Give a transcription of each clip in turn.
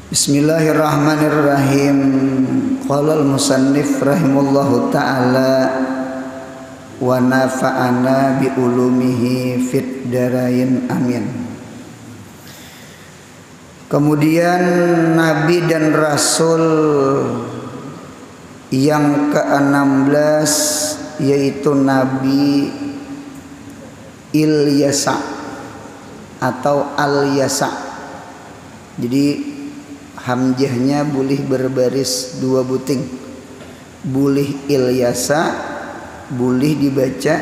Bismillahirrahmanirrahim. Qala al-musannif rahimallahu ta'ala wa nafa'ana bi ulumihi fid darain amin. Kemudian Nabi dan Rasul yang ke-16 yaitu Nabi Ilyasa atau Al-Yasa. Jadi hamzahnya boleh berbaris dua buting, boleh Ilyasa, boleh dibaca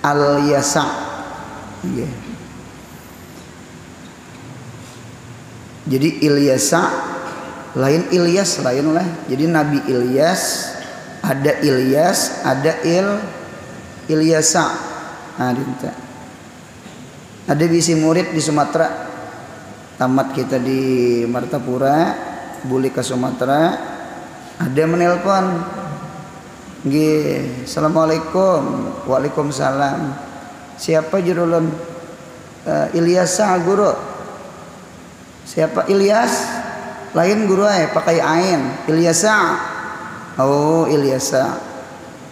Al-Yasa. Jadi Ilyasa lain Ilyas lain lah. Jadi Nabi Ilyas, ada Ilyas, ada Ilyasa. Ada bisi murid di Sumatera, tamat kita di Martapura, boleh ke Sumatera, ada menelpon, Assalamualaikum, waalaikumsalam, siapa judulun? Ilyasa guru. Siapa Ilyas? Lain guru pakai ain. Ilyasa. Oh Ilyasa.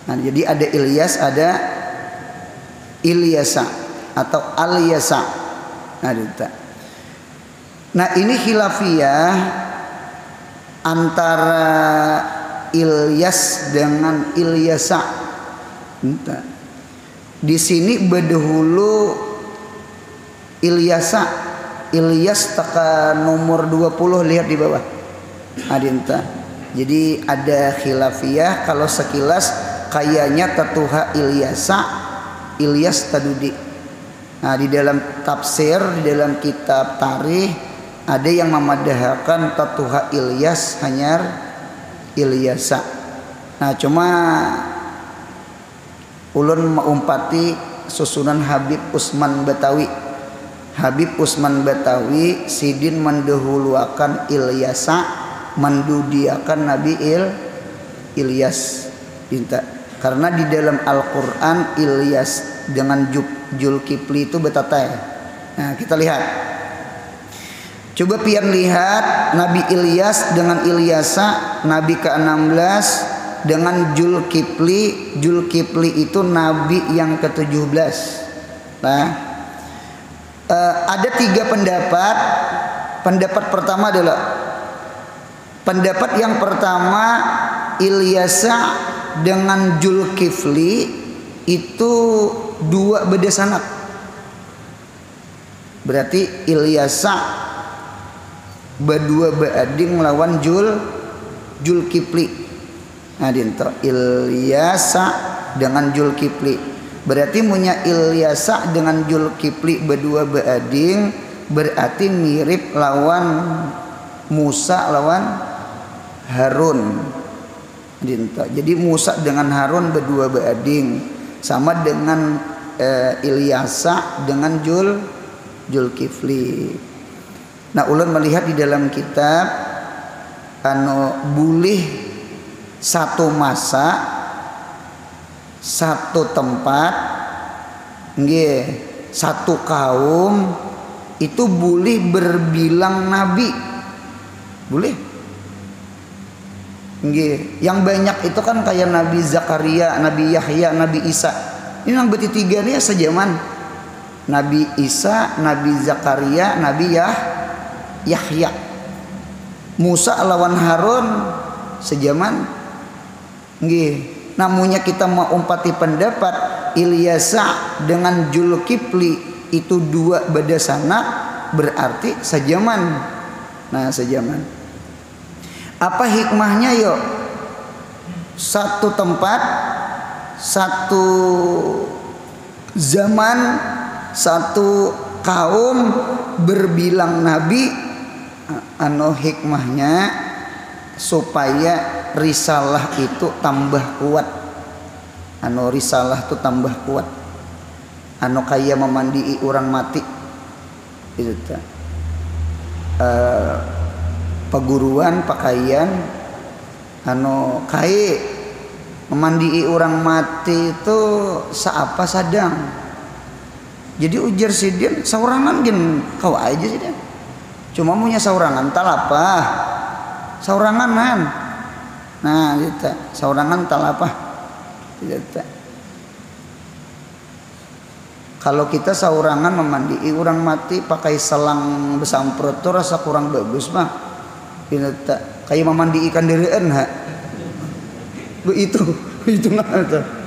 Nah, jadi ada Ilyas, ada Ilyasa atau Al-Yasa. Nah ini khilafiyah antara Ilyas dengan Ilyasa. Di sini berdahulu Ilyasa. Ilyas taka nomor 20, lihat di bawah. Jadi ada khilafiyah, kalau sekilas kayaknya tatuha Ilyasa, Ilyas tadudi. Nah di dalam tafsir, di dalam kitab tarikh ada yang memadahkan tatuha Ilyas hanyar Ilyasa. Nah cuma ulun maumpati susunan Habib Usman Batawi. Habib Usman Batawi sidin mendahuluakan Ilyasa, mendudiakan Nabi Ilyas. Karena di dalam Al-Quran Ilyas dengan Zulkifli itu betatai. Nah kita lihat, coba pian lihat Nabi Ilyas dengan Ilyasa, Nabi ke-16 dengan Zulkifli. Zulkifli itu Nabi yang ke-17. Nah ada tiga pendapat. Pendapat pertama adalah pendapat yang pertama, Ilyasa dengan Zulkifli itu dua beda sanad. Berarti Ilyasa berdua beading lawan Zulkifli. Nah dinto Ilyasa dengan Zulkifli. Berarti punya Ilyasa dengan Zulkifli berdua beading, berarti mirip lawan Musa lawan Harun. Jadi Musa dengan Harun berdua beading, sama dengan Ilyasa dengan Zulkifli. Nah ulun melihat di dalam kitab boleh satu masa, satu tempat, satu kaum itu boleh berbilang nabi, boleh. Yang banyak itu kan kayak Nabi Zakaria, Nabi Yahya, Nabi Isa. Ini yang bertiga nih sejaman. Nabi Isa, Nabi Zakaria, Nabi Yahya. Musa lawan Harun sejaman. Namunnya kita mau umpati pendapat Ilyasa dengan Zulkifli itu dua beda sanad, berarti sejaman. Nah sejaman. Apa hikmahnya yuk? Satu tempat, satu zaman, satu kaum berbilang nabi. Hikmahnya supaya risalah itu tambah kuat. Risalah itu tambah kuat. Kayak memandii orang mati. Itu peguruan pakaian kayak memandii orang mati itu seapa sadang. Jadi ujar sidin saurangan gen kau aja sidin. cuma punya saurangan talapah sauranganan. Nah gitu saurangan talapah gitu. Kalau kita saurangan memandii orang mati pakai selang besamprot tuh rasa kurang bagus mah gitu. Kayak memandi ikan derian ha itu nggak.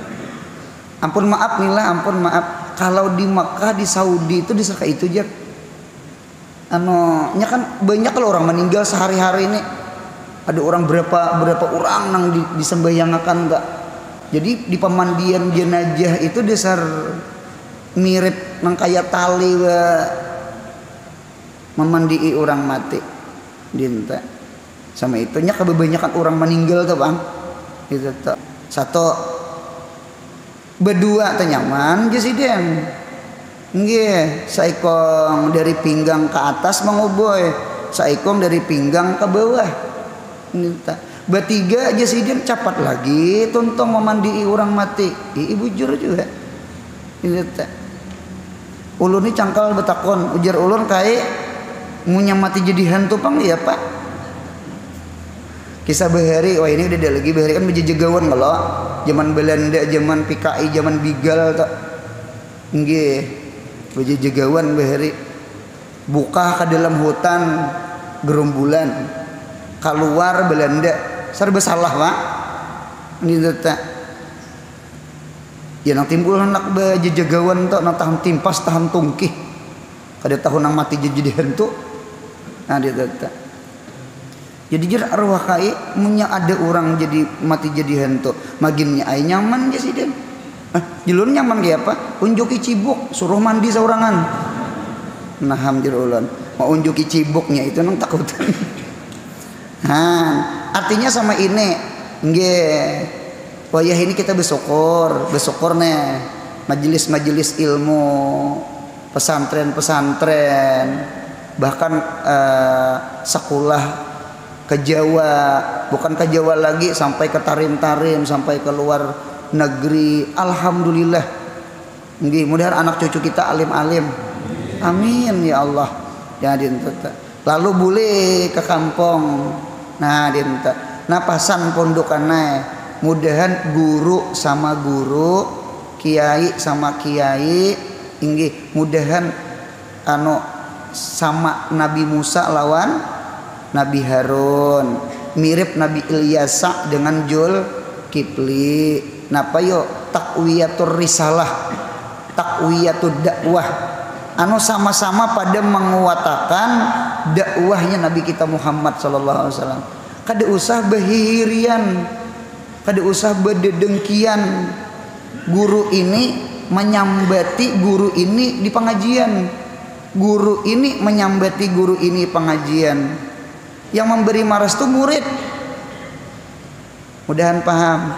Ampun maaf nih lah, ampun maaf. Kalau di Makkah, di Saudi itu disangka itu aja. Nya kan banyak kalau orang meninggal sehari-hari ini. Ada orang berapa orang nang disembahyangkan enggak. Jadi di pemandian jenazah itu dasar mirip nang kayak tali memandii orang mati. Dinta. Sama itunya kebanyakan orang meninggal tuh bang. Itu tuh. Satu berdua teh nyaman jesiden nggih saikong dari pinggang ke atas manguboy saikong dari pinggang ke bawah nita bertiga jesiden capat lagi tuntong memandii orang mati ibu jujur juga nita ulun ini cangkal betakon ujar ulun kayak munya mati jadi hantu pang ya pak. Kisah Bahari, wah ini udah lagi Bahari kan menjejegawan kalau zaman Belanda, zaman PKI, zaman Bigal tak, nggih, menjejegawan Bahari, buka ke dalam hutan gerombulan, keluar Belanda, serba salah pak, ini tak, ya nang timbul anak menjejegawan tak, nang tahan timpas, tahan tungkih, kada tahun nang mati jadi hantu, nah dia tak. Jadi jer arwah kai munya ada orang jadi mati jadi hantu maginnya ai nyaman ya sih den jelun nyaman kayak apa unjuki cibuk suruh mandi saurangan nah hamdir ulun mau unjuki cibuknya itu nang takutan artinya sama ini nggih wayah ini kita bersyukur nih majelis-majelis ilmu pesantren bahkan sekolah ke Jawa, bukan ke Jawa lagi sampai ke Tarim-Tarim, sampai ke luar negeri. Alhamdulillah. Nggih, mudah-mudahan anak cucu kita alim-alim. Amin ya Allah. Ya dinta. Lalu boleh ke kampung. Nah dinta. Nah pasan pondokannya. Mudahan guru sama guru, kiai sama kiai. Nggih, mudahan sama Nabi Musa lawan Nabi Harun mirip Nabi Ilyasa dengan Zulkifli. Napa yo takwiyatur risalah, takwiyatud dakwah. Sama-sama pada menguatakan dakwahnya Nabi kita Muhammad sallallahu alaihi wasallam. Kada usah behirian, kada usah bededengkian. Guru ini menyambati guru ini di pengajian. Guru ini menyambati guru ini pengajian. Yang memberi maras itu murid. Mudahan paham.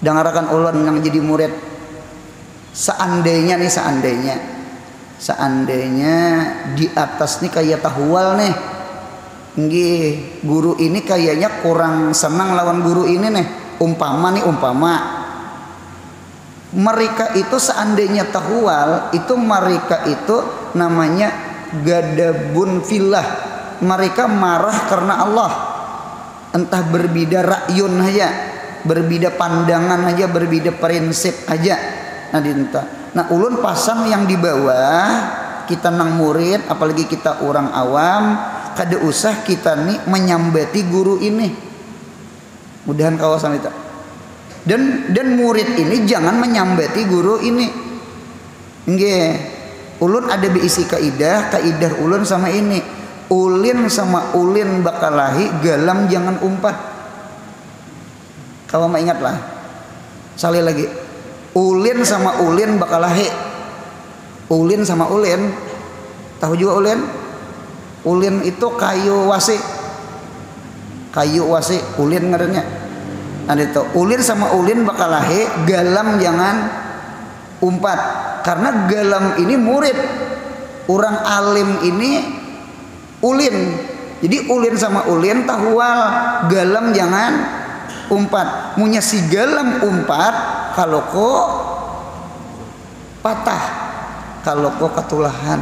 Dengarkan ulun yang jadi murid. Seandainya di atas nih kayak tahwal nih. Nggih, guru ini kayaknya kurang senang lawan guru ini nih. Umpama. Mereka itu seandainya tahwal, itu mereka itu namanya gadabun fillah. Mereka marah karena Allah, entah berbeda ra'yun aja, berbeda pandangan aja, berbeda prinsip aja. Nah ulun pasang yang di bawah kita nang murid, apalagi kita orang awam, kada usah kita nih menyambati guru ini. Mudahan kawasan itu. Dan murid ini jangan menyambati guru ini. Nggih. Ulun ada beisi kaidah ulun sama ini. Ulin sama ulin bakalahi galam jangan umpat. Kalau mau ingat lah. Sekali lagi. Ulin sama ulin bakalahi. Ulin sama ulin. Tahu juga ulin? Ulin itu kayu wasi. Ulin ngarannya. Ada itu. Ulin sama ulin bakalahi galam jangan umpat. Karena galam ini murid. Orang alim ini ulin. Jadi ulin sama ulin tahwal, galam jangan umpat. Munya si galam umpat kalau kok patah, kalau kok ketulahan.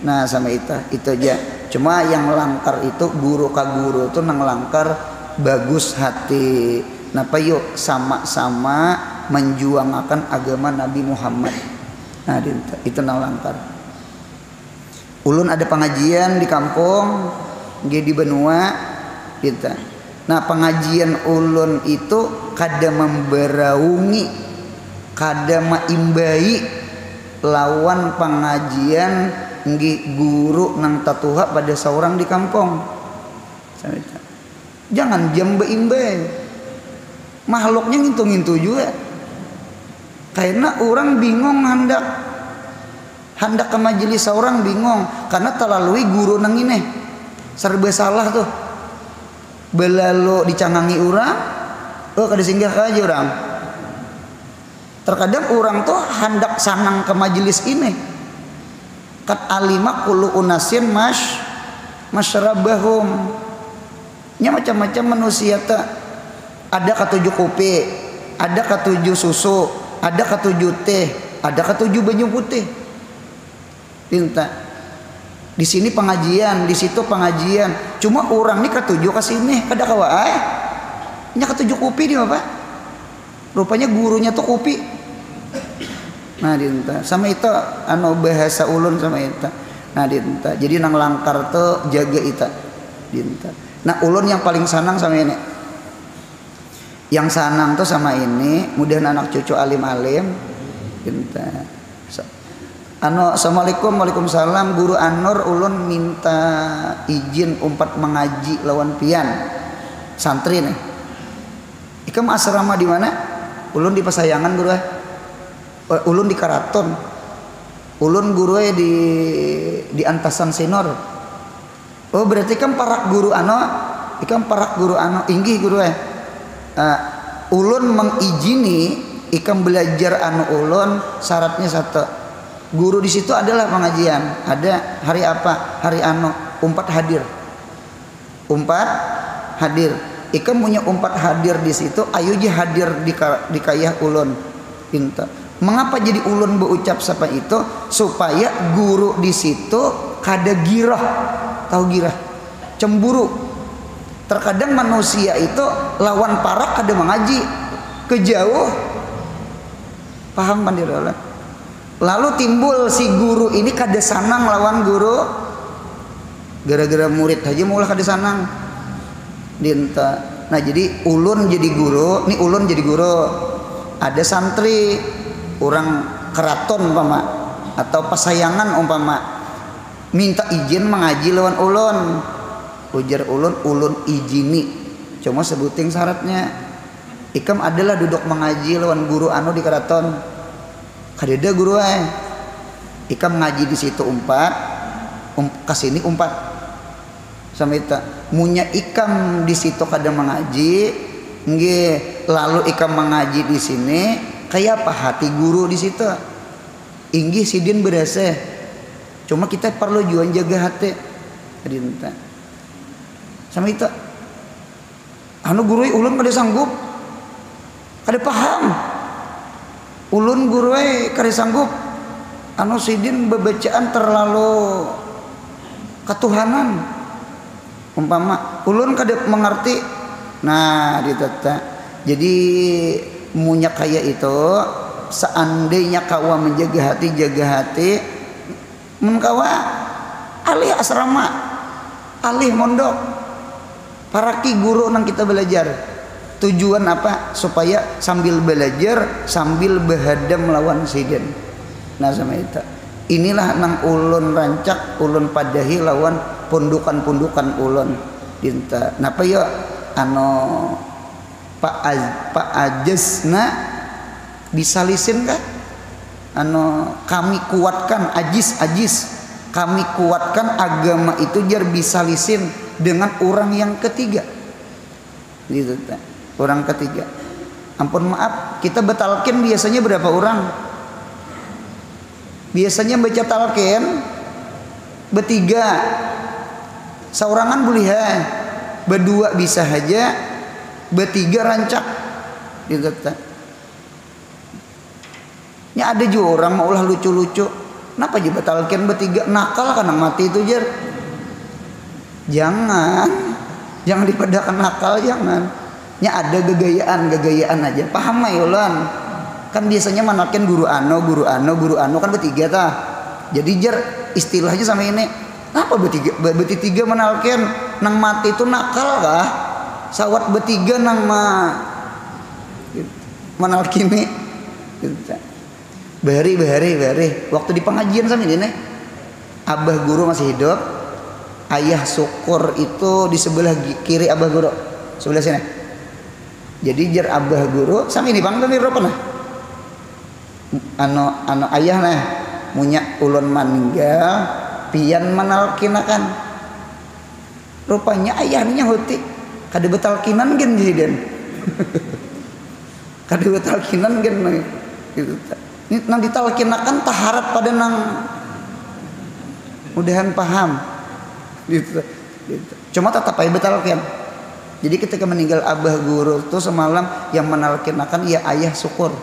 Nah sama itu aja. Cuma yang langkar itu guru ka guru tuh nang langkar bagus hati. Napa yuk sama-sama menjuangkan agama Nabi Muhammad. Nah itu nang langkar. Ulun ada pengajian di kampung di benua kita. Nah pengajian ulun itu kada memberaungi, kada maimbai lawan pengajian guru nang tatuha pada seorang di kampung. Jangan jam beimbai, makhluknya ngintu-ngintu juga. Karena orang bingung hendak ke majelis seorang bingung karena terlalui guru nang ini serba salah tuh. Belalu dicangangi orang, kada singgah aja orang. Terkadang orang tuh hendak sanang ke majelis ini. Kat alima kullu unasin masyrabahum. Nya macam-macam manusia tak. Ada ketujuh kopi, ada ketujuh susu, ada ketujuh teh, ada ketujuh banyu putih. Tinta. Di sini pengajian, di situ pengajian. Cuma orang ini ketujuh ke sini, kada kawa nya ketujuh kopi dia apa? Rupanya gurunya tuh kopi. Nah dinta sama itu bahasa ulun sama itu. Nah dinta jadi nang langkar tuh jaga itu dinta. Nah ulun yang paling sanang sama ini, yang sanang tuh sama ini mudah anak cucu alim-alim dinta. Assalamualaikum, waalaikumsalam. Guru Anur ulun minta izin umpat mengaji lawan pian santri nih. Ikam asrama di mana? Ulun di Pasayangan guru. Ulun di Karaton. Ulun guru di Antasan Sinor. Oh berarti kan parak guru ikam parak guru inggih guru ulun mengizini ikam belajar ulun syaratnya satu. Guru di situ adalah pengajian. Ada hari apa? Hari umpat hadir. Umpat hadir. Ikam punya umpat hadir di situ. Ayo je hadir di kayah ulun. Pinta. Mengapa jadi ulun berucap sapa itu? Supaya guru di situ kada girah. Tahu girah? Cemburu. Terkadang manusia itu lawan parak kada mengaji. Kejauh. Paham pandirala? Lalu timbul si guru ini kada sanang lawan guru. Gara-gara murid aja mulai kada sanang. Dinta. Nah jadi ulun jadi guru, nih ulun jadi guru. Ada santri orang Keraton umpama atau Pasayangan umpama minta izin mengaji lawan ulun. Ujar ulun izini. Cuma sebuting syaratnya. Ikam adalah duduk mengaji lawan guru di Keraton. Kadeda guru ikam ngaji di situ umpat, kasini umpat. Sama itu munya ikam di situ kada mengaji, nggih lalu ikam mengaji di sini, kayak apa hati guru di situ? Inggih sidin berasa. Cuma kita perlu jual jaga hati. Kadinta. Sama itu guru ulun kada sanggup, kada paham. Ulun guru kada sanggup sidin bebacaan terlalu ketuhanan umpama ulun kada mengerti. Nah ditata jadi munya kaya itu seandainya kawa menjaga hati menkawa alih asrama alih mondok para ki guru nang kita belajar. Tujuan apa? Supaya sambil belajar sambil berhadam melawan sidin. Nah sama itu. Inilah nang ulun rancak ulun padahi lawan pundukan-pundukan ulun dinta. Napa ya Pak Ajasna bisa lisin kah? Kami kuatkan ajis kami kuatkan agama itu jar bisa lisin dengan orang yang ketiga. Gitu ta. Orang ketiga. Ampun maaf, kita betalkin biasanya berapa orang? Biasanya baca talqin bertiga. Saurangan boleh berdua bisa aja, bertiga rancak. Gitu ta. Ya ada juga orang mau ulah lucu-lucu. Kenapa aja betalkin bertiga nakal kan mati itu jar. Jangan dipedakan nakal, jangan. Nya ada gegayaan aja. Paham mah yulan. Kan biasanya manalkeun guru ano kan bertiga tah. Jadi jar istilahnya sama ini. Apa bertiga manalkeun nang mati itu nakal kah? Sawat bertiga nang manalkeun gitu. Bahari waktu di pengajian sama ini abah guru masih hidup, ayah syukur itu di sebelah kiri abah guru, sebelah sini. Jadi jar abah guru sama ini bang kami ropa nah ano ayah nah munya ulun maninggal pian manalkinakan rupanya ayahnya huti kada betalkinan gen jadi kada betalkinan gen gitu. Ini nang ditalkinakan taharat pada nang mudahan paham gitu. Cuma tetap aja betalkin. Jadi ketika meninggal abah guru tuh semalam yang menalkinakan ya ayah syukur.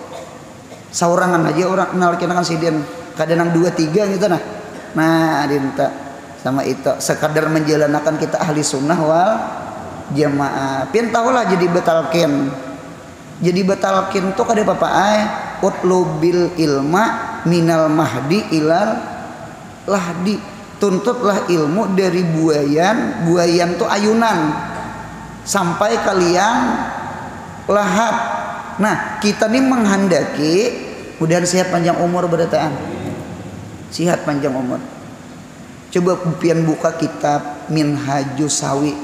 Saurangan aja orang menalkinakan sidin kadang nang 2-3 gitu nah. Nah dinta sama itu sekadar menjalankan kita ahli sunnah wal jamaah. Pian tahulah jadi betalkin. Jadi betalkin tuh kada apa-apa utlubil ilma minal mahdi ilal lahdi. Tuntutlah ilmu dari buayan tuh ayunan sampai kalian lahat. Nah kita nih menghendaki mudahan sehat panjang umur berataan, sehat panjang umur. Coba pian buka kitab Minhajus Sawi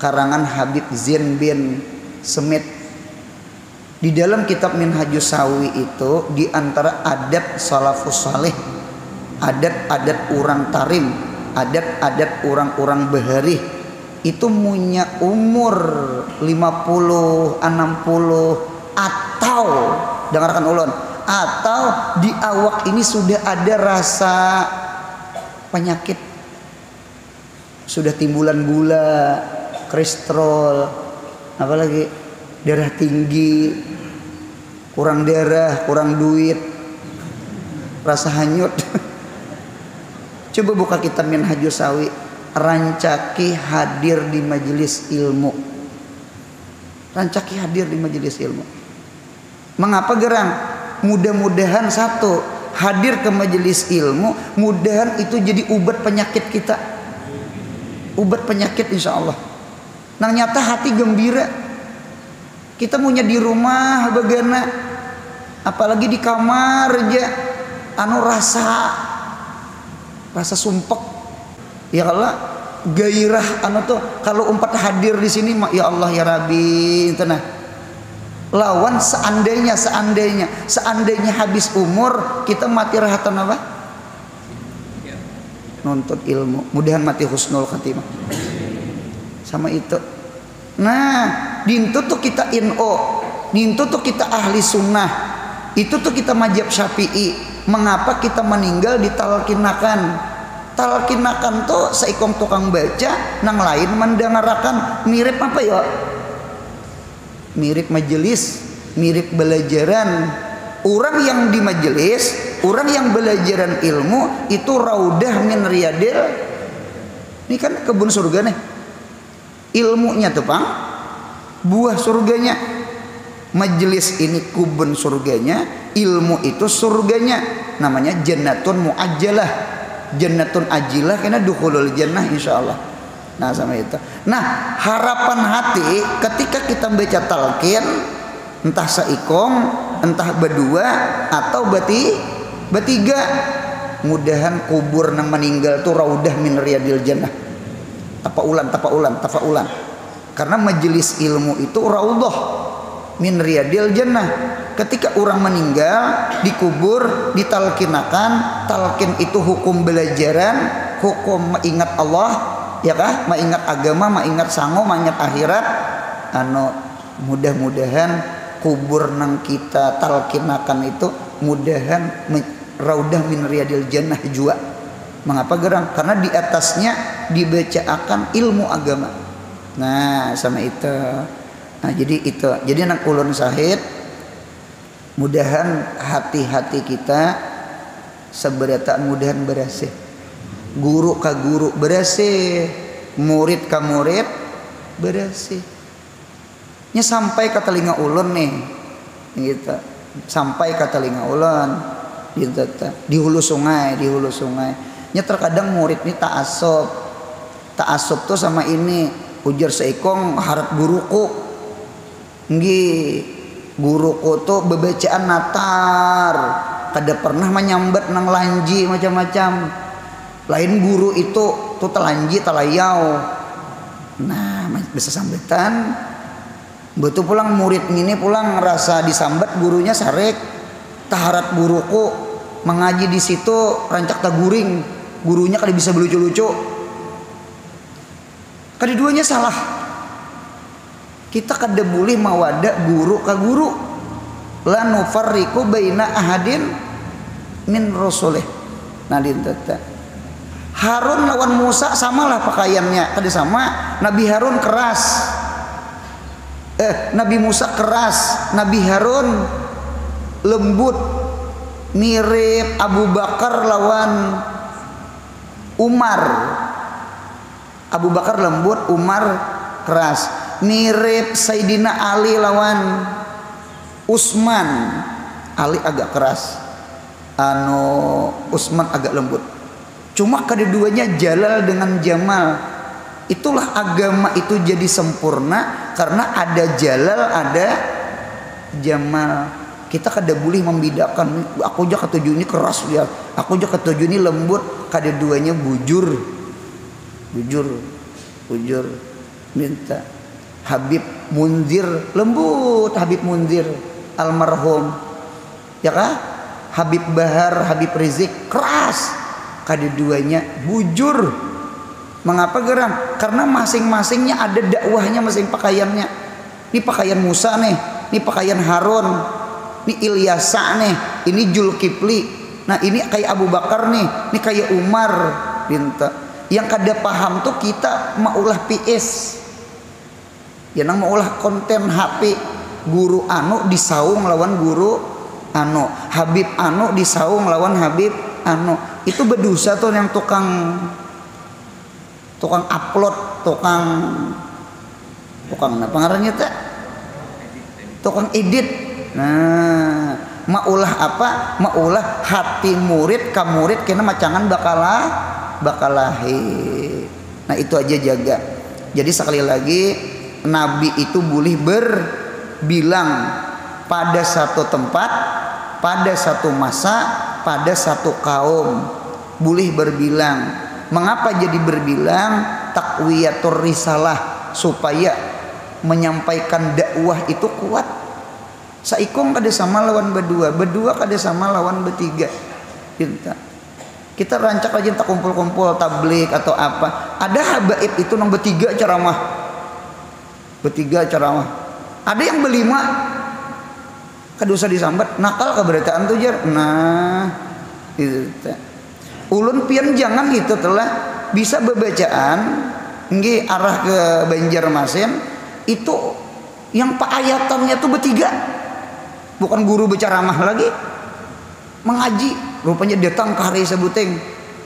karangan Habib Zain bin Semit. Di dalam kitab Minhajus Sawi itu di antara adat salafus saleh, adat-adat orang tarim, adat-adat orang-orang bahari itu punya umur 50, 60 atau dengarkan ulun, atau di awak ini sudah ada rasa penyakit, sudah timbulan gula, kolesterol, apalagi darah tinggi, kurang darah, kurang duit, rasa hanyut. Coba buka kitab Minhajus Sawi, rancaki hadir di majelis ilmu. Rancaki hadir di majelis ilmu. Mengapa gerang? Mudah-mudahan satu, hadir ke majelis ilmu, mudahan itu jadi ubat penyakit kita. Ubat penyakit insya Allah. Nang nyata hati gembira. Kita punya di rumah bagana, apalagi di kamar aja anu rasa sumpek. Ya Allah gairah anu tuh kalau umpat hadir di sini ya Allah ya Rabbi tenah. Lawan seandainya habis umur kita mati rahatan apa? Nuntut ilmu. Mudahan mati husnul khatimah. Sama itu. Nah, dintu tuh kita dintu tuh kita ahli sunnah, itu tuh kita mazhab Syafi'i. Mengapa kita meninggal ditalkinakan? Talkinakan tuh seikong tukang baca, nang lain mendengarakan mirip apa ya? Mirip majelis, mirip belajaran. Orang yang di majelis, orang yang belajaran ilmu itu raudah min riyadil. Ini kan kebun surga nih. Ilmunya tuh Bang, buah surganya. Majelis ini kebun surganya, ilmu itu surganya. Namanya jannatun muajjalah, jannatun ajilah karena dukhulul jannah insyaallah. Nah sama itu. Nah harapan hati ketika kita baca talqin, entah seikong, entah berdua atau bertiga, mudahan kubur nang meninggal tuh raudah min riyadil jannah. Tafaulan. Karena majelis ilmu itu raudhah min riyadil jannah. Ketika orang meninggal dikubur, ditalkinakan, talkin itu hukum belajaran, hukum mengingat Allah, ya kah? Mengingat agama, mengingat sango, mengingat akhirat. Mudah-mudahan kubur nang kita talkinakan itu mudahan raudah min riyadil jannah jua. Mengapa gerang? Karena di atasnya dibacakan ilmu agama. Nah sama itu. Nah jadi itu. Jadi anak ulun sahid, mudahan hati-hati kita seberata mudahan berasih. Guru ka guru berasih, murid ka murid beresih nya sampai ke telinga ulun nih gitu, sampai ke telinga ulun gitu, di hulu sungai nya terkadang murid ini ta'asub tuh sama ini ujar seikong harap guruku guruku tuh bebacaan natar kada pernah menyambat nang lanji macam-macam lain guru itu tuh telanji telayau nah bisa sambetan betul pulang murid ini pulang ngerasa disambat gurunya sarek taharat guruku mengaji di situ rancak taguring gurunya kada bisa belucu-lucu keduanya salah kita kada boleh mawada guru ka guru la nufarriqu baina ahadin min rasulih nah ditata Harun lawan Musa samalah pakaiannya kada sama Nabi Harun keras Nabi Musa keras Nabi Harun lembut mirip Abu Bakar lawan Umar Abu Bakar lembut Umar keras mirip Sayyidina Ali lawan Utsman Ali agak keras Utsman agak lembut cuma kedua-duanya Jalal dengan Jamal itulah agama itu jadi sempurna karena ada Jalal ada Jamal kita kada boleh membedakan aku aja ketujuh ini keras ya aku aja ketujuh ini lembut kedua-duanya bujur minta Habib Munzir lembut Habib Munzir almarhum ya kah Habib Bahar Habib Rizik keras kedua-duanya bujur mengapa geram karena masing-masingnya ada dakwahnya masing pakaiannya ini pakaian Musa nih ini pakaian Harun ini Ilyasa nih ini Zulkifli nah ini kayak Abu Bakar nih ini kayak Umar minta yang kada paham tuh kita maulah PS ya nang maulah konten HP guru anu disaung lawan guru anu Habib anu disaung lawan Habib anu itu berdosa tuh yang tukang upload tukang apa ngarannya teh tukang edit nah maulah apa maulah hati murid ka murid kena macangan bakalahe nah itu aja jaga jadi sekali lagi Nabi itu boleh berbilang pada satu tempat pada satu masa pada satu kaum boleh berbilang mengapa jadi berbilang takwiyatur risalah supaya menyampaikan dakwah itu kuat saikong kada sama lawan berdua kada sama lawan bertiga kita rancak aja tak kumpul-kumpul tablik atau apa ada habaib itu nang bertiga ceramah ada yang berlima kada usah disambat nakal keberataan tuh jar nah itu ulun pian jangan gitu telah bisa bebacaan nggih arah ke Banjarmasin itu yang ayatannya tuh bertiga bukan guru berceramah lagi mengaji rupanya datang ke hari sebuting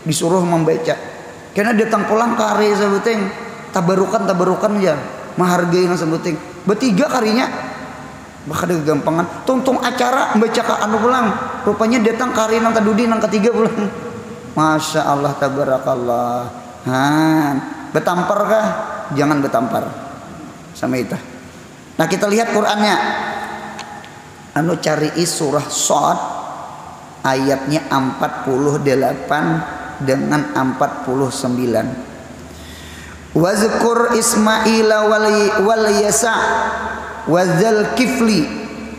disuruh membaca karena datang pulang ke hari sebuting tabarukan ya menghargai nang sebuting bertiga karinya bakal gampangan tuntung acara membaca ke anu pulang rupanya datang ke hari nang tadudi nang ketiga pulang Masya Allah tabarakallah betampar kah jangan betampar sama itu nah kita lihat Qurannya anu cari surah Shad ayatnya 48 dengan 49 wazkur Ismaila wal Yasa wa Zulkifli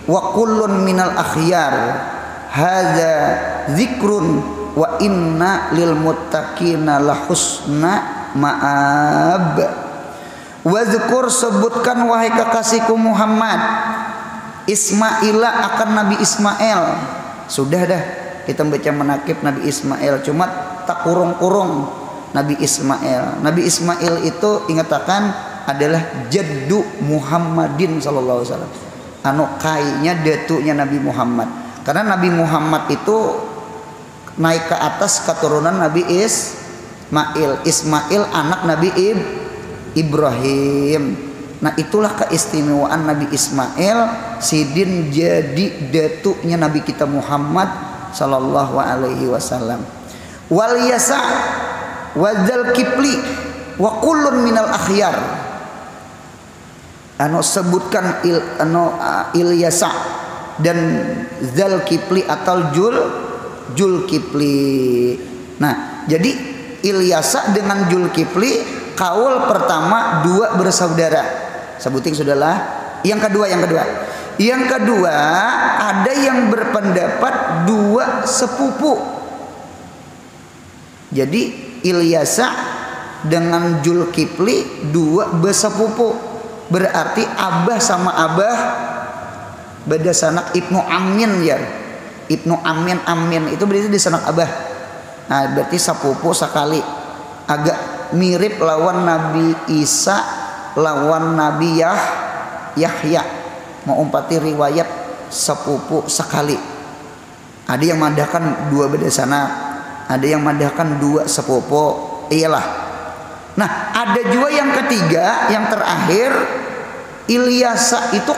wa kullun minal akhyar hadza zikrun wa inna lil muttaqina lahusna ma'ab wazkur sebutkan wahai kekasihku Muhammad Ismaila akan Nabi Ismail sudah dah kita baca menakib Nabi Ismail cuma tak kurung-kurung Nabi Ismail itu ingatakan adalah jaddu Muhammadin sallallahu alaihi wasallam anu kainya datunya Nabi Muhammad karena Nabi Muhammad itu naik ke atas keturunan Nabi Ismail anak Nabi Ibrahim. Nah itulah keistimewaan Nabi Ismail. Sidin jadi datuknya Nabi kita Muhammad sallallahu alaihi wasallam. Wal Yasa wadzal Kipli wa kullun minal akhyar. Sebutkan Ilyasa dan Zal Kipli atau Jul Kipli. Nah jadi Ilyasa dengan Jul Kipli kaul pertama dua bersaudara. Sebutin sudahlah. Yang kedua ada yang berpendapat dua sepupu. Jadi Ilyasa dengan Jul Kipli dua bersepupu. Berarti abah sama abah beda sanak Ibnu Amin ya. Ibnu Amin itu berarti di sanak abah. Nah berarti sepupu sekali. Agak mirip lawan Nabi Isa lawan Nabi Yahya. Mau umpati riwayat sepupu sekali. Ada yang mandahkan dua beda sanak, ada yang mandahkan dua sepupu. Iyalah. Nah ada juga yang ketiga, yang terakhir Ilyasa itu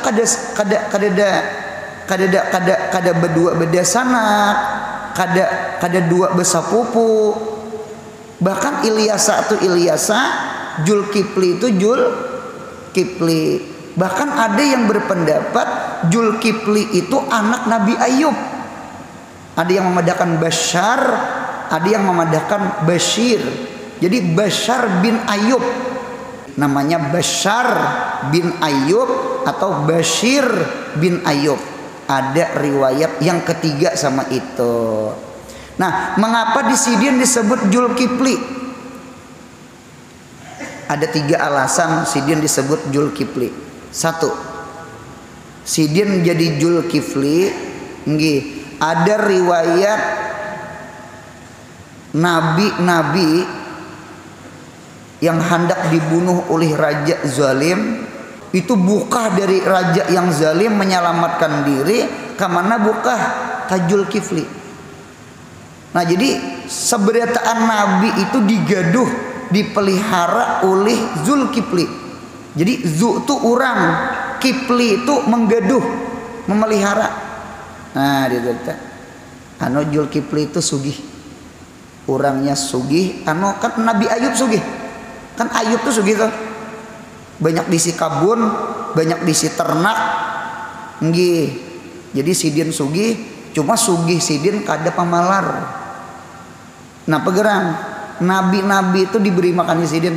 kada berdua beda sanak, kada dua besapupu. Bahkan Ilyasa itu Ilyasa, Jul Kipli itu Jul Kipli. Bahkan ada yang berpendapat Jul Kipli itu anak Nabi Ayub. Ada yang memadahkan Bashar, ada yang memadahkan Bashir. Jadi Bashar bin Ayub, namanya Bashar bin Ayub atau Bashir bin Ayub. Ada riwayat yang ketiga sama itu. Nah, mengapa di Sidin disebut Jul Kipli? Ada 3 alasan Sidin disebut Jul Kipli. 1, Sidin jadi Jul Kipli, ada riwayat nabi-nabi yang hendak dibunuh oleh raja zalim itu buka dari raja yang zalim menyelamatkan diri kemana buka Jul Kipli. Nah jadi seberataan nabi itu digaduh dipelihara oleh Zul Kipli. Jadi Zu itu orang, Kipli itu menggaduh memelihara. Nah dia kata Jul Kipli itu sugih, orangnya sugih. Kan Nabi Ayub sugih, kan Ayub tuh sugih tuh, banyak diisi kabun, banyak diisi ternak. Jadi Sidin sugih, cuma sugih Sidin kada pamalar. Nah pegerang nabi-nabi itu diberi makan Sidin,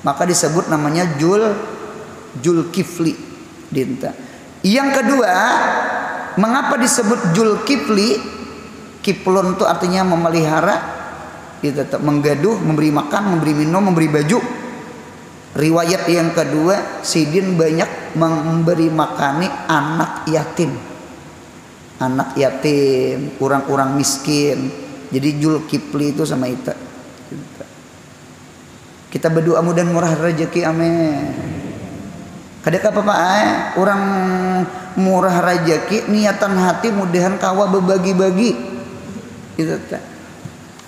maka disebut namanya Jul Kipli dinta. Yang kedua, mengapa disebut Jul Kipli? Kiplun itu artinya memelihara, tetap menggaduh, memberi makan, memberi minum, memberi baju. Riwayat yang kedua, Sidin banyak memberi makani anak yatim, orang-orang miskin. Jadi Jul Kipli itu sama itu. Kita berdoa mudah murah rezeki, amin. Kadang apa orang murah rezeki, niatan hati mudahan kawa berbagi-bagi. Gitu.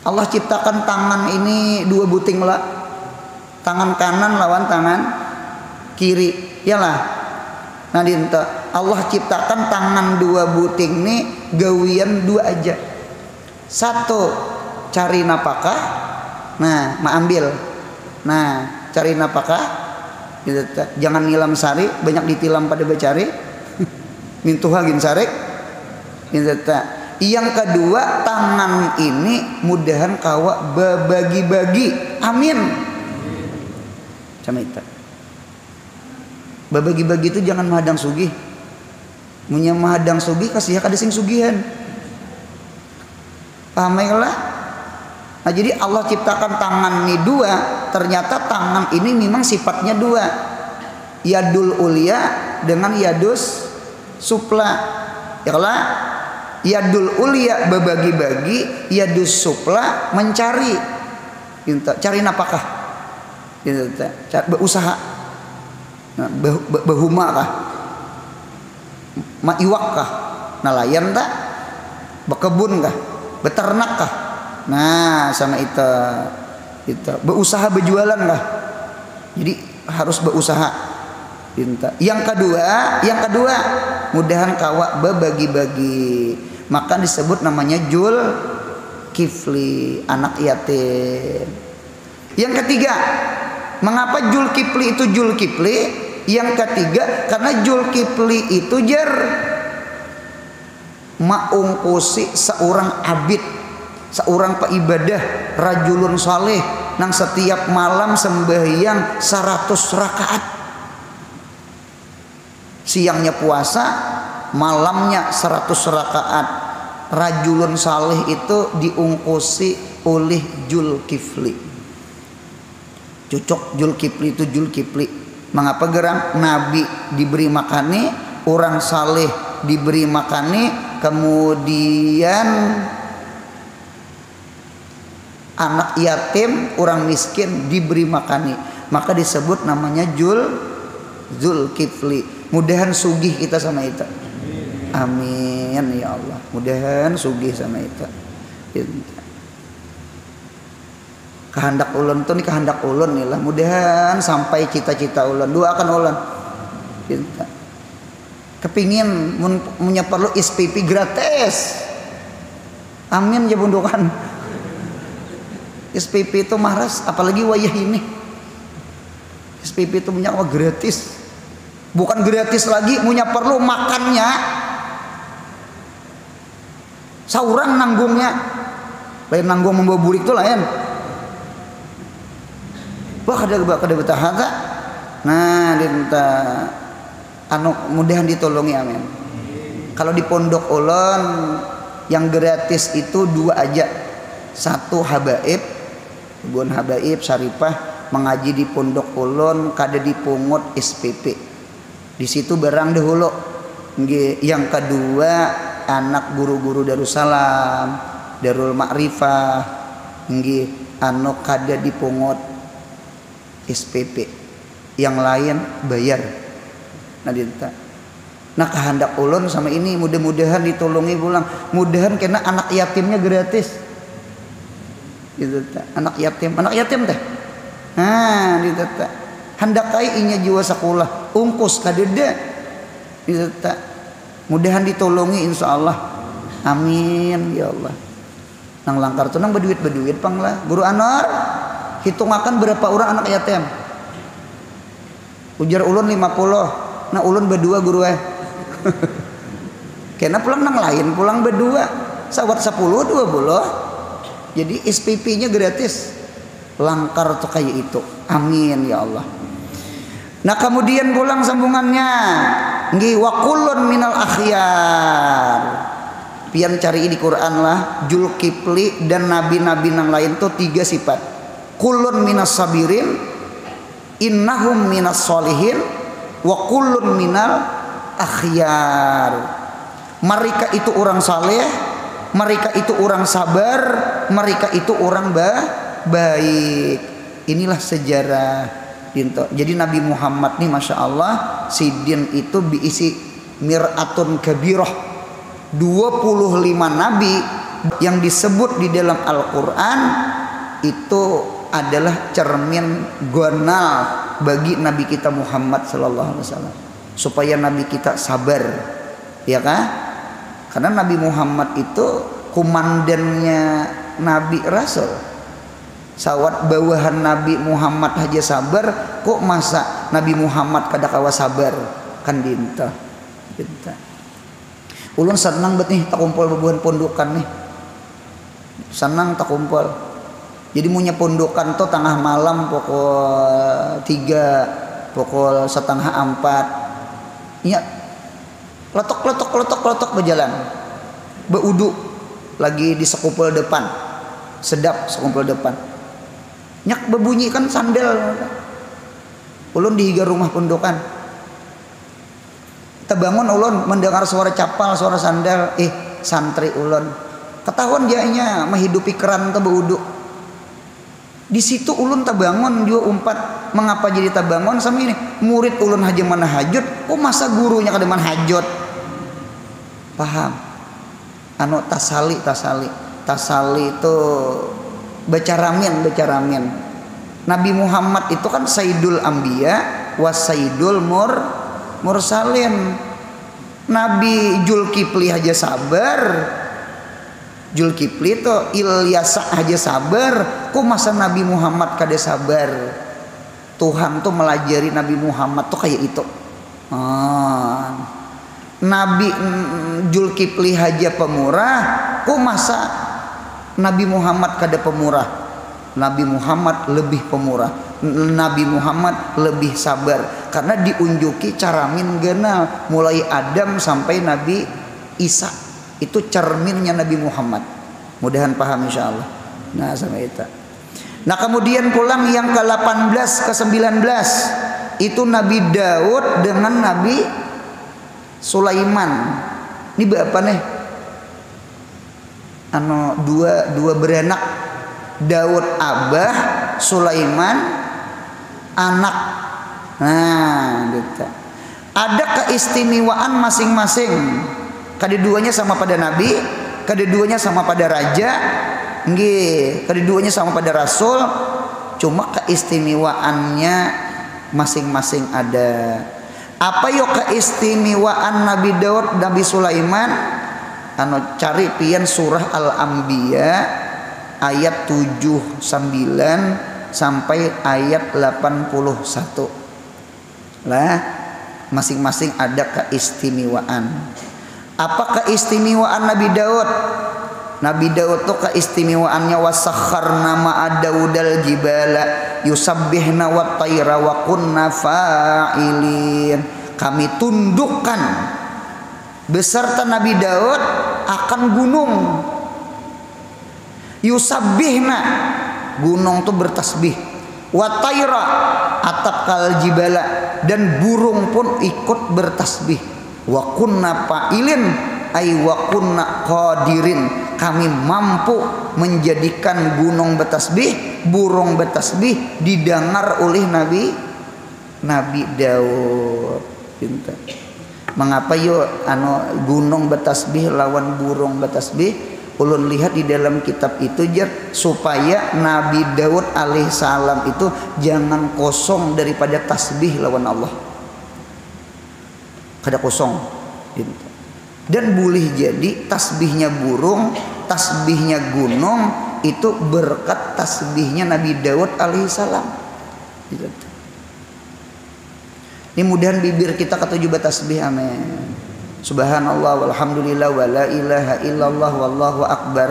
Allah ciptakan tangan ini 2 buting lah, tangan kanan lawan tangan kiri, yalah. Nah dinta Allah ciptakan tangan 2 buting ini gawian 2 aja. 1 cari napakah, nah ambil. Nah cari napakah, gitu. Jangan nilam sari, banyak ditilam pada becari. Mintuhagin sarek, gitu. Yang kedua, tangan ini mudahan kawa berbagi-bagi, amin. Sama itu. Berbagi-bagi itu jangan mahadang sugih. Munya mahadang sugih kasih kada sing sugihan. Paham lah? Nah, jadi Allah ciptakan tangan ini 2, ternyata tangan ini memang sifatnya 2. Yadul ulia dengan yadus supla. Ya lah? Yadul ulia berbagi-bagi, yadus supla mencari. Cari napakah? Berusaha. Nah, behuma kah? Maiwak kah? Nelayan tak? Bekebun kah? Beternak kah? Nah sama itu. Gitu. Berusaha berjualan lah. Jadi harus berusaha. Gitu. Yang kedua, mudahan kawa bagi-bagi. Maka disebut namanya jul kifli, anak yatim. Yang ketiga, mengapa jul kifli itu jul kifli? Yang ketiga, karena jul kifli itu maungkusi seorang abid, seorang peibadah, rajulun saleh, nang setiap malam sembahyang 100 rakaat. Siangnya puasa, malamnya 100 rakaat. Rajulun saleh itu diungkusi oleh jul kifli. Cocok jul kifli itu jul kifli. Mengapa gerang? Nabi diberi makani, orang saleh diberi makani, kemudian anak yatim, orang miskin diberi makani. Maka disebut namanya Zulkifli. Mudahan sugih kita sama itu. Amin ya Allah. Mudahan sugih sama itu. Kehendak ulun tuh nih kehendak ulun nih lah. Mudahan sampai cita-cita ulun. Doakan ulun. Kepingin punya perlu SPP gratis. Amin ya bundukan. SPP itu maras, apalagi wayah ini. SPP itu punya gratis. Bukan gratis lagi, punya perlu makannya. Saurang nanggungnya. Lain nanggung membawa burik itu lain. Wah kada betah. Nah, dinta anu mudahan ditolongi amin. Kalau di pondok ulun yang gratis itu 2 aja. 1 habaib, kebun habaib syarifah mengaji di pondok ulun kada dipungut SPP. Di situ barang dahulu. Yang kedua anak guru-guru Darussalam, Darul Ma'rifah, anu kada dipungut SPP. Yang lain bayar. Nah kehendak ulun sama ini mudah-mudahan ditolongi pulang. Mudahan kena anak yatimnya gratis. Gitu ta. Anak yatim teh. Nah, gitu ta. Handakai inya jiwa sekolah, ungkus kadede. Gitu ta. Mudahan ditolongi insyaallah. Amin ya Allah. Nang langkar tuh nang berduit panglah. Guru Anwar hitungakan berapa orang anak yatim. Ujar ulun 50. Nah ulun berdua guru kena pulang nang lain pulang berdua sawat 10 20. Jadi SPP-nya gratis. Langkar tuh kayak itu. Amin ya Allah. Nah kemudian pulang sambungannya. Wa kullun minal akhyar. Pian cari di Quran lah. Zulkifli dan nabi-nabi nang lain tuh 3 sifat. Kullun minas sabirin, innahum minas solihin, wa kullun minal akhyar. Mereka itu orang saleh, mereka itu orang sabar, mereka itu orang baik. Inilah sejarah dinto. Jadi Nabi Muhammad nih masya Allah sidin itu diisi miratun kabirah. 25 nabi yang disebut di dalam Al-Quran itu adalah cermin gonal bagi Nabi kita Muhammad sallallahu alaihi wasallam supaya Nabi kita sabar, ya kan? Karena Nabi Muhammad itu komandannya Nabi Rasul. Sawat bawahan Nabi Muhammad aja sabar, kok masa Nabi Muhammad kada kawa sabar kan dinta. Ulun senang bet nih tak kumpul bebuhan pondokan nih. Senang tak kumpul. Jadi punya pondokan tuh tengah malam pukul 3, pukul setengah 4. Iya. Letok berjalan. Beudu lagi di sekumpul depan. Sedap sekumpul depan. Nyak bebunyi kan sandal. Ulun di higa rumah pondokan. Terbangun ulun mendengar suara capal, suara sandal. Santri ulun. Ketahuan dianya menghidupi keran teu beudu. Di situ ulun terbangun juga umpat. Mengapa jadi terbangun sama ini? Murid ulun haja mana hajut, masa gurunya kada man hajut? Paham? Anu tasali itu baca ramin. Nabi Muhammad itu kan Sayyidul Anbiya wa Sayyidul Mursalin. Nabi Zulkifli aja sabar, Zulkifli itu Ilyasa aja sabar, kok masa Nabi Muhammad kada sabar? Tuhan tuh melajari Nabi Muhammad tuh kayak itu. Nabi Zulkifli aja pemurah, kok masa Nabi Muhammad kada pemurah? Nabi Muhammad lebih pemurah, Nabi Muhammad lebih sabar, karena diunjuki caramin genal mulai Adam sampai Nabi Isa. Itu cerminnya Nabi Muhammad. Mudahan paham insyaallah. Nah sampai itu. Nah kemudian pulang yang ke-18 ke-19 itu Nabi Daud dengan Nabi Sulaiman. Ini berapa nih? Dua beranak. Daud abah, Sulaiman anak. Nah, gitu. Ada keistimewaan masing-masing. Keduanya sama pada nabi, keduanya sama pada raja, nggih, keduanya sama pada rasul, cuma keistimewaannya masing-masing ada. Apa yo keistimewaan Nabi Daud, Nabi Sulaiman? Cari pian surah Al-Anbiya ayat 79 sampai ayat 81. Lah, masing-masing ada keistimewaan. Apa keistimewaan Nabi Daud? Nabi Daud tuh keistimewaannya wasakharna ma'a Daudal jibala yusabbihna wat tayra wa kunna fa'ilin. Kami tundukkan beserta Nabi Daud akan gunung. Yusabbihna, gunung tuh bertasbih. Wa tayra, atap kal jibala, dan burung pun ikut bertasbih. Wa kunna fa'ilin, ay wa kunna qadirin, kami mampu menjadikan gunung bertasbih, burung bertasbih didengar oleh Nabi Daud. Pintar. Mengapa yo gunung bertasbih lawan burung bertasbih? Ulun lihat di dalam kitab itu supaya Nabi Daud alaihissalam itu jangan kosong daripada tasbih lawan Allah. Kada kosong. Dan boleh jadi tasbihnya burung, tasbihnya gunung itu berkat tasbihnya Nabi Daud alaihissalam. Ini mudahan bibir kita ketujuh bertasbih, amin. Subhanallah walhamdulillah wala ilaha illallah wallahu akbar.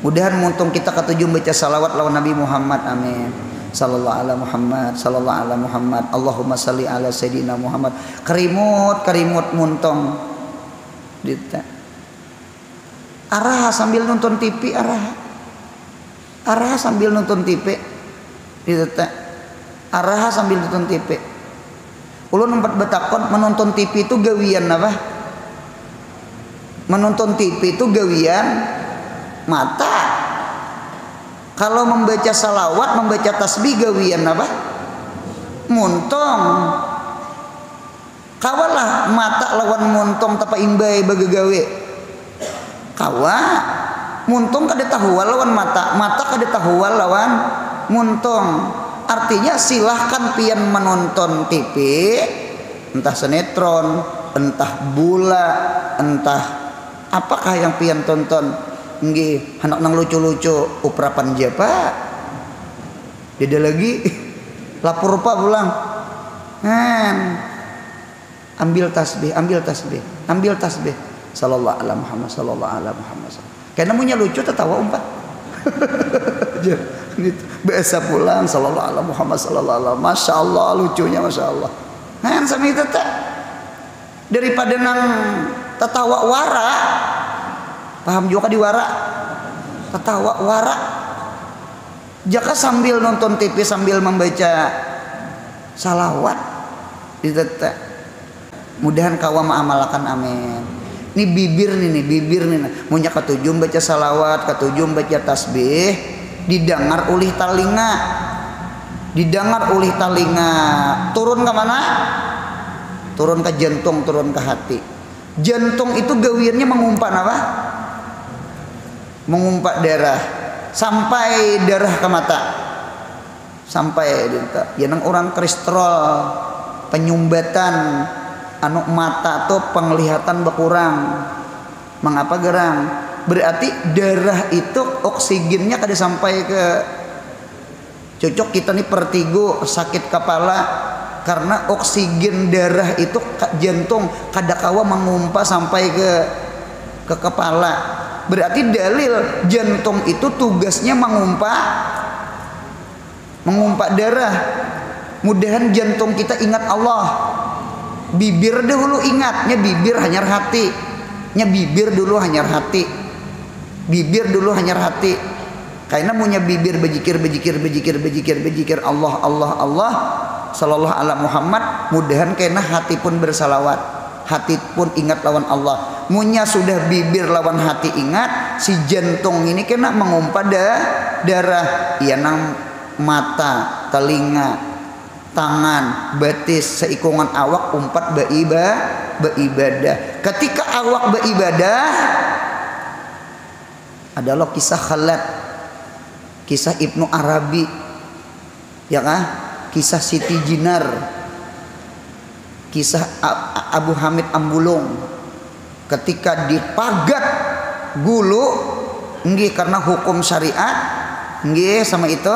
Mudahan muntung kita ketujuh baca salawat lawan Nabi Muhammad, amin. Sallallahu ala Muhammad, sallallahu ala Muhammad, Allahumma salli ala Sayyidina Muhammad. Karimut muntong Dita. Arah sambil nonton TV, arah sambil nonton TV. Dita. Arah sambil nonton TV. Ulun nempat betakon menonton TV itu gawian apa? Menonton TV itu gawian mata. Kalau membaca salawat, membaca tasbih gawian apa? Muntong. Kawalah mata lawan muntong tapa imbai bagagawe. Kawa muntong kada tahu lawan mata, mata kada tahu lawan muntong. Artinya silahkan pian menonton TV, entah sinetron, entah bola, entah apakah yang pian tonton. Nggih, anak nang lucu-lucu uprapan japa. Beda lagi lapor pak pulang. Ambil tasbih. Sallallahu alaihi Muhammad, sallallahu alaihi Muhammad. Karena punya lucu tertawa umpat. Gitu. Biasa pulang sallallahu alaihi Muhammad sallallahu alaihi. Masya Allah lucunya, masya Allah. Sama itu tak daripada nang tertawa wara. Paham juga di wara? Tertawa wara. Jaka sambil nonton TV sambil membaca salawat. Itu tak. Mudahan kawa ma'amalakan, amin. Ini bibir nih. Munya ketujuh baca salawat, ketujuh baca tasbih, didengar oleh talinga. Turun ke mana? Turun ke jantung, turun ke hati. Jantung itu gawiannya mengumpat apa? Mengumpat darah. sampai darah ke mata, sampai dinta yang orang kolesterol, penyumbatan anu mata tuh penglihatan berkurang. Mengapa gerang? Berarti darah itu oksigennya kada sampai ke cocok kita nih pertigo sakit kepala karena oksigen darah itu jantung kada kawa mengumpa sampai ke kepala. Berarti dalil jantung itu tugasnya mengumpa darah. Mudahan jantung kita ingat Allah. Bibir dahulu ingatnya bibir hanyar hati. Nya bibir dulu hanyar hati. Bibir dulu hanyar hati. Karena punya bibir bejikir Allah sallallahu ala Muhammad. Mudahan kena hati pun bersalawat, hati pun ingat lawan Allah. Munya sudah bibir lawan hati ingat, si jantung ini kena mengumpat darah. Iya nang mata, telinga, tangan, batis, seikungan awak umpat beribadah. Ketika awak beribadah, adalah kisah Khalad, kisah Ibnu Arabi, ya kan? Kisah Siti Jinar, kisah Abu Hamid Ambulung. Ketika dipagat gulu, nggih karena hukum syariat, nggih sama itu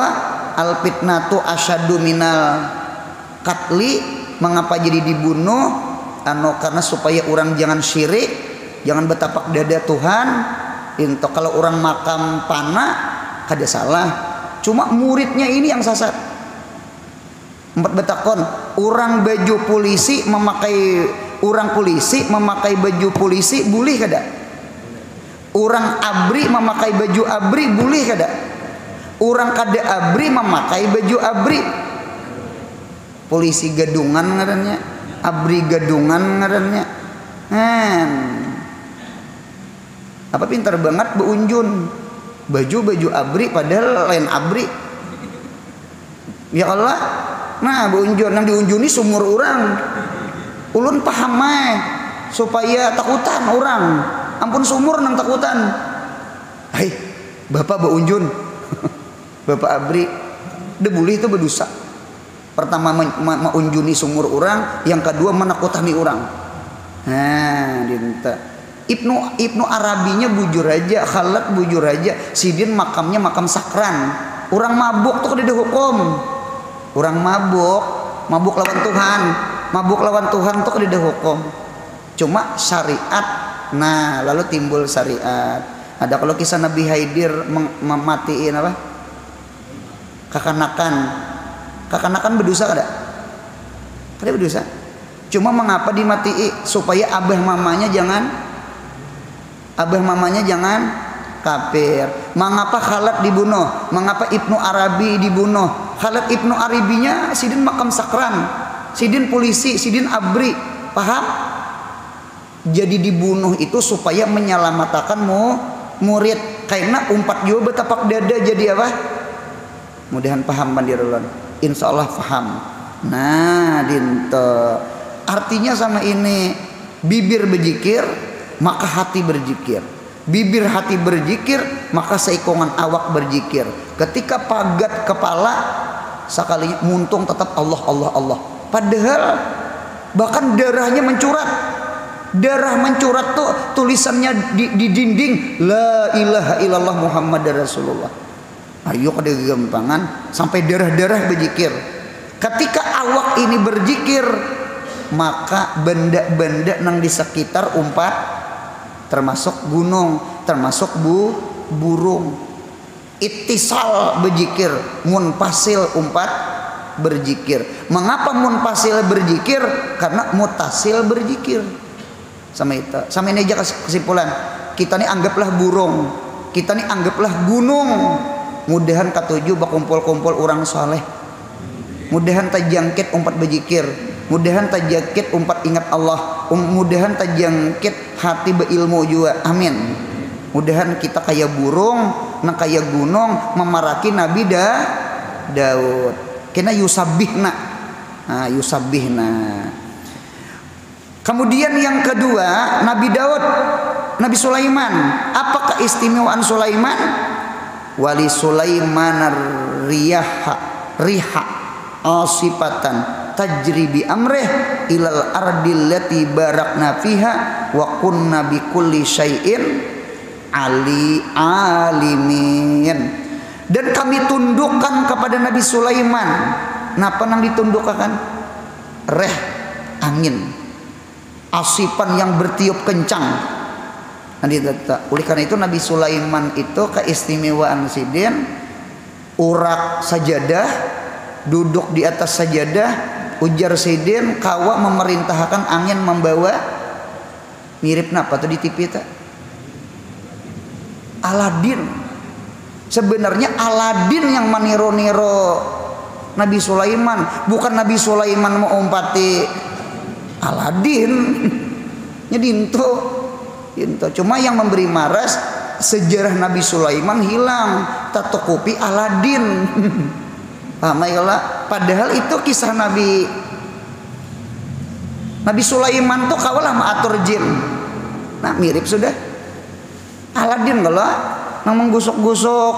al fitnatu asyadu minal katli. Mengapa jadi dibunuh? Karena supaya orang jangan syirik, jangan betapak dada Tuhan. Into kalau orang makam panah kada salah, cuma muridnya ini yang sasar. Empat betakon orang baju polisi memakai baju polisi boleh kada? Orang abri memakai baju abri boleh kada? Orang kada abri memakai baju abri. Polisi gadungan ngarannya, abri gadungan ngarannya. Apa pintar banget beunjun baju abri padahal lain abri. Ya Allah, nah beunjun yang diunjuni sumur orang. Ulun paham supaya takutan orang. Ampun sumur nang takutan. Hai, bapak beunjun, bapak abri, de boleh itu berdosa. Pertama meunjuni sumur orang, yang kedua menakutani orang. Nah, dinta. Ibnu Arabinya bujur aja, Khalad bujur aja. Sidin makamnya makam sakran. Orang mabuk tuh udah dihukum. Orang mabuk lawan Tuhan tuh udah dihukum. Cuma syariat. Nah, lalu timbul syariat. Ada kalau kisah Nabi Haidir mematiin apa? Kakanakan berdosa kada? Kada berdosa. Cuma mengapa dimatii? Supaya abah mamanya jangan kafir. Mengapa Khalad dibunuh? Mengapa Ibnu Arabi dibunuh? Khalad Ibnu Arabinya sidin makam sakran, sidin polisi, sidin abri, paham? Jadi dibunuh itu supaya menyelamatkan murid. Karena umpat juga betapak dada jadi apa? Mudahan paham pandirulun. Insya Allah paham. Nah, dinto. Artinya sama ini, bibir berzikir, maka hati berzikir. Bibir hati berzikir, maka seikongan awak berzikir. Ketika pagat kepala, sekalinya muntung tetap Allah. Padahal bahkan darahnya mencurat. Darah mencurat tuh tulisannya di dinding, La ilaha illallah Muhammad Rasulullah. Ayo kada gempangan sampai darah-darah berzikir. Ketika awak ini berzikir, maka benda-benda nang di sekitar umpat, termasuk gunung, termasuk burung, ittisal berzikir, munfasil umpat berzikir. Mengapa munfasil berzikir? Karena mutasil berzikir. Sama itu. Sama ini aja kesimpulan. Kita ini anggaplah burung, kita ini anggaplah gunung. Mudahan katujuh bakumpul-kumpul orang soleh. Mudahan tajangkit umpat berzikir. Mudahan tajangkit umpat ingat Allah. Mudahan tajangkit hati berilmu juga. Amin. Mudahan kita kayak burung, nah kayak gunung memaraki Nabi Daud. Kena yusabihna. Nah, yusabihna. Kemudian yang kedua, Nabi Daud, Nabi Sulaiman. Apa keistimewaan Sulaiman? wali Sulaiman riha asifatan tajri bi amrih ilal ardil lati barakna fiha wa kunna bi kulli syai'in alimin. Dan kami tundukkan kepada Nabi Sulaiman. Napa nang ditundukkan? Reh angin asipan yang bertiup kencang. Oleh karena itu Nabi Sulaiman itu keistimewaan sidin urak sajadah, duduk di atas sajadah, ujar sidin kawa memerintahkan angin membawa mirip napa tuh di TV ta? Aladin. Sebenarnya Aladin yang maniru-niru Nabi Sulaiman, bukan Nabi Sulaiman mau umpati Aladin. Nyedinto. Cuma yang memberi maras sejarah Nabi Sulaiman hilang, tatokopi Aladin. Padahal itu kisah Nabi Sulaiman tuh kawalah maatur jin. Nah mirip sudah Aladin kalau nang menggusuk-gusuk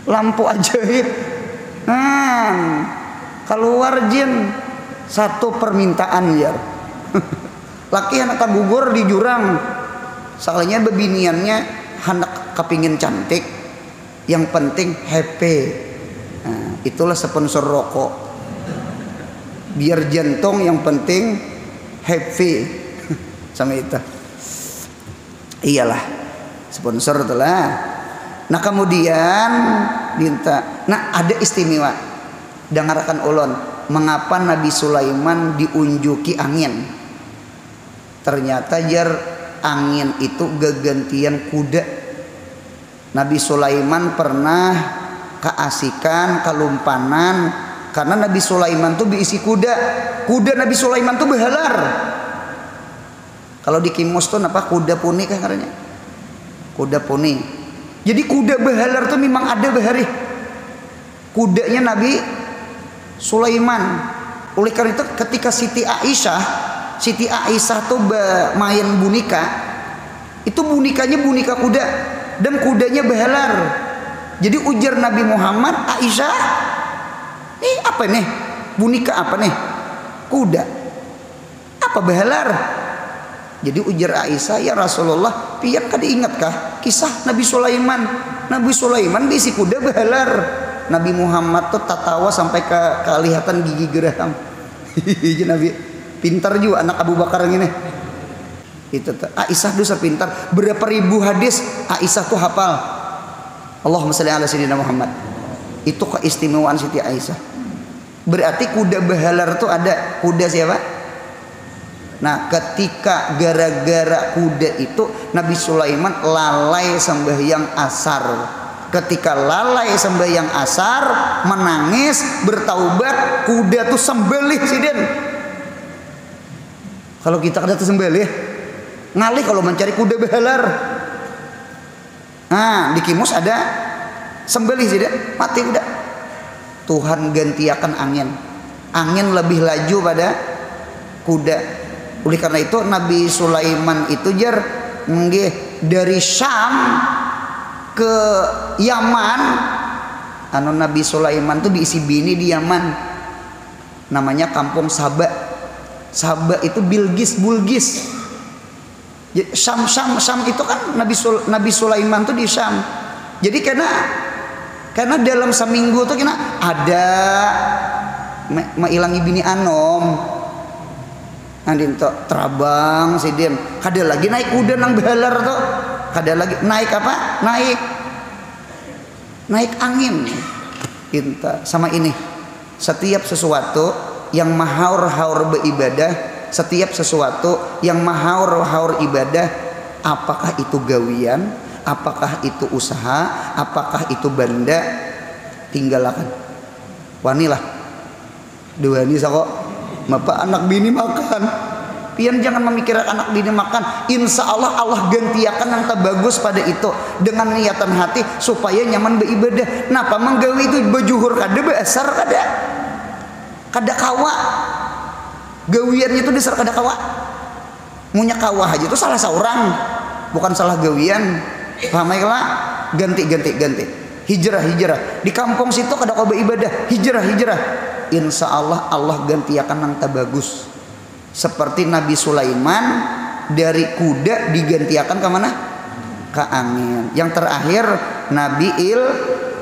lampu ajaib. Keluar jin satu permintaan ya. Laki anak gugur di jurang. Soalnya bebiniannya hendak kepingin cantik, yang penting happy. Nah, itulah sponsor rokok. Biar jantung yang penting happy. Sama itu. Iyalah sponsor itulah. Nah kemudian minta. Nah ada istimewa. Dengarkan ulun. Mengapa Nabi Sulaiman diunjuki angin? Ternyata jar angin itu gegantian kuda. Nabi Sulaiman pernah keasikan, kelumpanan karena Nabi Sulaiman tuh diisi kuda. Kuda Nabi Sulaiman tuh behalar. Kalau di Kimus tuh apa kuda puni kan katanya. Kuda puni. Jadi kuda behalar tuh memang ada bahari. Kudanya Nabi Sulaiman. Oleh karena itu ketika Siti Aisyah tuh main bunika, itu bunikanya bunika kuda dan kudanya behalar. Jadi ujar Nabi Muhammad, Aisyah, ini apa nih? Bunika apa nih? Kuda. Apa behalar? Jadi ujar Aisyah, ya Rasulullah, pian kada ingatkah kisah Nabi Sulaiman? Nabi Sulaiman diisi kuda behalar. Nabi Muhammad tuh tatawa sampai kelihatan gigi geraham. Nabi pintar juga anak Abu Bakar ini. Itu Aisyah dosa pintar. Berapa ribu hadis Aisyah tuh hafal. Allahumma shalli ala sayyidina Muhammad. Itu keistimewaan Siti Aisyah. Berarti kuda behalar tuh ada. Kuda siapa? Nah ketika gara-gara kuda itu Nabi Sulaiman lalai sembahyang asar. Ketika lalai sembahyang asar, menangis, bertaubat, kuda tuh sembelih sidin. Kalau kita kada sembelih, ngalih kalau mencari kuda behalar. Nah, di Kimus ada sembelih sih deh, mati udah. Tuhan gantiakan angin. Angin lebih laju pada kuda. Oleh karena itu Nabi Sulaiman itu jar dari Syam ke Yaman. Nabi Sulaiman tuh diisi bini di Yaman. Namanya kampung Saba. Saba itu Bulgis. Syam itu kan Nabi Sulaiman tuh di Syam. Jadi karena dalam seminggu tuh kena ada mailangi bini anom. Andin tuh terabang sidin. Kada lagi naik kuda nang behalar tuh. Kada lagi naik apa? Naik angin. Inta sama ini. Setiap sesuatu yang mahaur-haur beribadah, setiap sesuatu yang mahaur-haur ibadah, apakah itu gawian, apakah itu usaha, apakah itu benda, tinggalkan. Wanilah. Dua ini kok. Bapak anak bini makan. Pian jangan memikirkan anak bini makan. Insya Allah Allah gantiakan yang terbagus pada itu dengan niatan hati supaya nyaman beribadah. Napa menggawi itu bejuhur kada besar kada kawa. Gawiannya itu dasar kada kawa. Munya kawa aja itu salah seorang, bukan salah gawian. Paham ya? ganti. Hijrah. Di kampung situ kada koba ibadah, hijrah. Insya Allah Allah gantiakan nang bagus. Seperti Nabi Sulaiman dari kuda digantiakan ke mana? Ke angin. Yang terakhir Nabi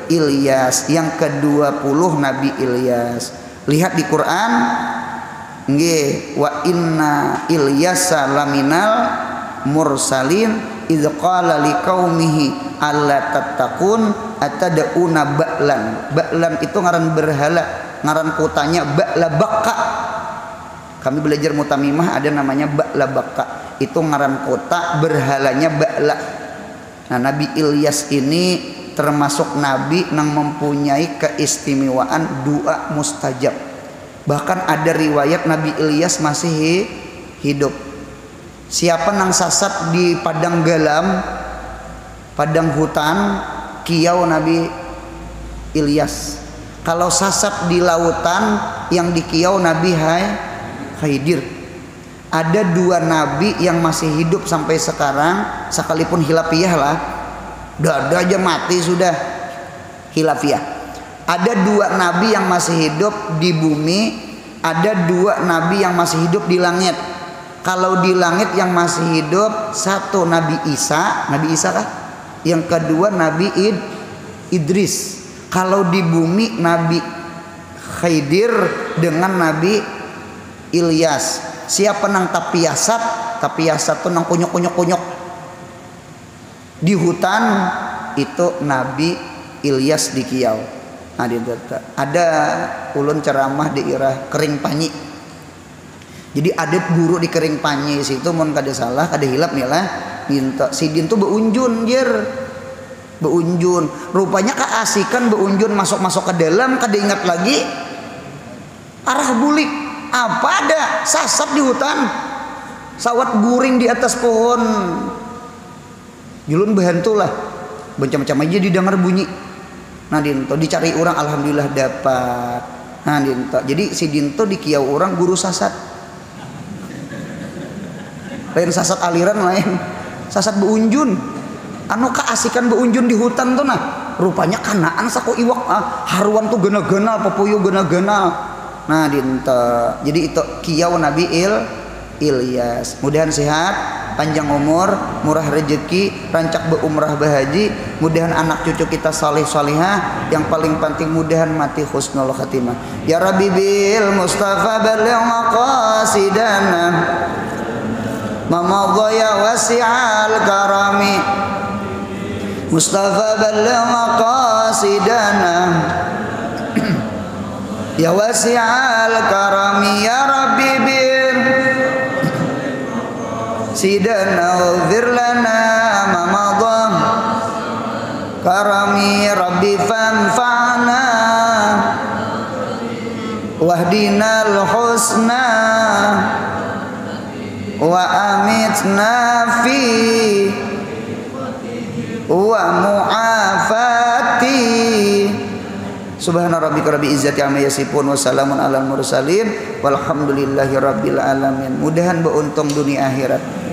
Ilyas, yang ke-20 Nabi Ilyas. Lihat di Quran, nggih, wa inna Ilyasa laminal mursalin idz qala liqaumihi alla tattaqun atad'una ba'lan itu ngaran berhala, ngaran kotanya ba'la bakka. Kami belajar mutamimah ada namanya ba'la bakka, itu ngaran kota, berhalanya ba'la. Nah, Nabi Ilyas ini termasuk nabi yang mempunyai keistimewaan doa mustajab. Bahkan ada riwayat Nabi Ilyas masih hidup. Siapa nang sasat di padang galam, padang hutan, kiau Nabi Ilyas. Kalau sasat di lautan, yang di kiau Nabi Khidir. Ada 2 nabi yang masih hidup sampai sekarang, sekalipun hilafiyah lah, dada aja mati sudah hilafiyah. Ada 2 nabi yang masih hidup di bumi, ada 2 nabi yang masih hidup di langit. Kalau di langit yang masih hidup, 1 Nabi Isa kah? Yang kedua Nabi Idris. Kalau di bumi Nabi Khidir dengan Nabi Ilyas. Siapa nang tapiyasat tuh nang kunyuk. Di hutan itu Nabi Ilyas di kiau. Nah, ada ulun ceramah di daerah Kering Panyi. Jadi ada guru di Kering Panyi situ, mun kada salah kada hilap nih lah, minta sidin tuh beunjun rupanya keasikan beunjun masuk ke dalam, kada ingat lagi arah bulik. Apa ada sasap di hutan, sawat guring di atas pohon. Julun behantulah, macam-macam aja didengar bunyi. Nah dinto dicari orang, alhamdulillah dapat. Nah dinto, jadi si dinto di kiau orang guru sasat. Lain sasat aliran, lain sasat beunjun. Anu keasikan beunjun di hutan tuh nah, rupanya kanaan sako iwak haruan tuh gena-gena, papuyo gena-gena. Nah dinto, jadi itu kiau Nabi Ilyas. Mudahan sehat, panjang umur, murah rezeki, rancak beumrah bahaji. Mudahan anak cucu kita saleh salihah, yang paling penting mudahan mati husnul khatimah. Ya Rabbi bil Mustafa baligh maqasidana mamadha ya wasi'al karami. Mustafa baligh maqasidana ya wasi'al karami. Ya Rabbi bil sidana waghfir lana ma madha karami. Rabbi fanfa'na wahdinal husna wa amitna fi wa mu'afati. Subhana rabbika rabbil izzati amma yasifun wa salamun alal mursalin walhamdulillahi rabbil alamin. Mudahan beuntung dunia akhirat.